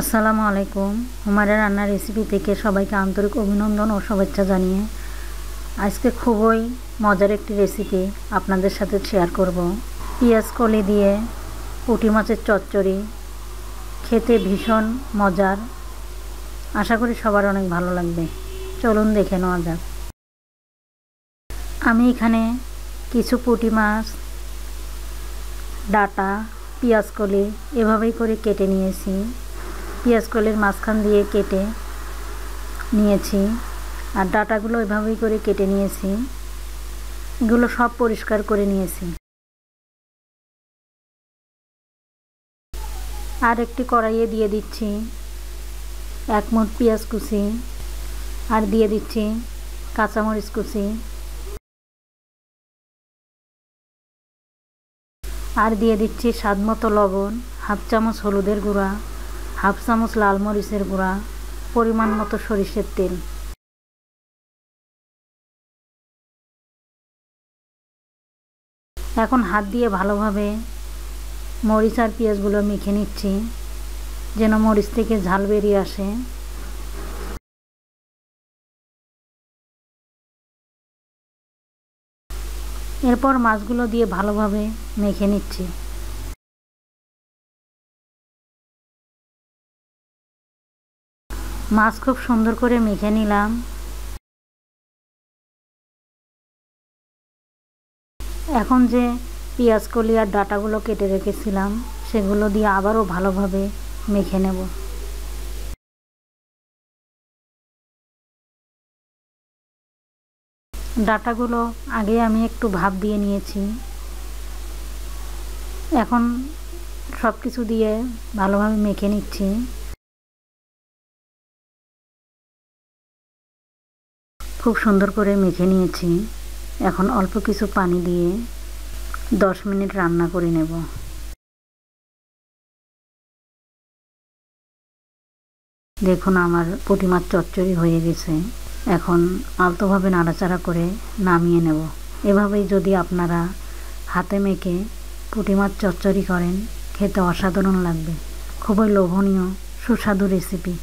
আসসালামু আলাইকুম। হুমায়রা রান্নার রেসিপি থেকে সবাইকে আন্তরিক অভিনন্দন ও শুভেচ্ছা জানিয়ে আজকে খুবই মজার একটি রেসিপি আপনাদের সাথে শেয়ার করব। পেঁয়াজ কলি দিয়ে পুঁটি মাছের চচ্চড়ি খেতে ভীষণ মজার, আশা করি সবার অনেক ভালো লাগবে। চলুন দেখে নেওয়া যাক। আমি এখানে কিছু পুঁটি মাছ ডাটা পেঁয়াজ কলি এভাবেই করে কেটে নিয়েছি। পেঁয়াজ কলির মাঝখান দিয়ে কেটে নিয়েছি আর ডাটাগুলো এভাবেই করে কেটে নিয়েছি। এগুলো সব পরিষ্কার করে নিয়েছি। আর একটি কড়াইয়ে দিয়ে দিচ্ছি 1 মুঠ পেঁয়াজ কুচি, আর দিয়ে দিচ্ছি কাঁচামরিচ কুচি, আর দিয়ে দিচ্ছি স্বাদমতো লবণ, হাফ চামচ হলুদের গুঁড়া, হাফ চামচ লাল মরিচের গুঁড়া, পরিমাণ মতো সরিষার তেল। এখন হাত দিয়ে ভালোভাবে মরিচ আর পেঁয়াজগুলো মেখে নিচ্ছি যেন মরিচ থেকে ঝাল বেরিয়ে আসে। এরপর মাছগুলো দিয়ে ভালোভাবে মেখে নিচ্ছি। মাছ খুব সুন্দর করে মেখে নিলাম। এখন যে পেঁয়াজ কলি আর ডাটাগুলো কেটে রেখেছিলাম সেগুলো দিয়ে আবারও ভালোভাবে মেখে নেব। ডাটাগুলো আগে আমি একটু ভাপ দিয়ে নিয়েছি। এখন সব কিছু দিয়ে ভালোভাবে মেখে নিচ্ছি। খুব সুন্দর করে মেখে নিয়েছি। এখন অল্প কিছু পানি দিয়ে 10 মিনিট রান্না করে নেব। দেখুন আমার পুঁটি মাছ চচ্চড়ি হয়ে গেছে। এখন আলতোভাবে নাড়াচাড়া করে নামিয়ে নেব। এভাবেই যদি আপনারা হাতে মেখে পুঁটি মাছ চচ্চড়ি করেন খেতে অসাধারণ লাগবে। খুবই লোভনীয় সুস্বাদু রেসিপি।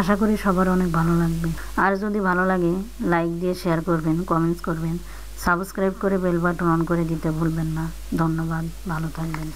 আশা করি সবার অনেক ভালো লাগবে। আর যদি ভালো লাগে লাইক দিয়ে শেয়ার করবেন, কমেন্টস করবেন, সাবস্ক্রাইব করে বেল বাটন অন করে দিতে ভুলবেন না। ধন্যবাদ, ভালো থাকবেন।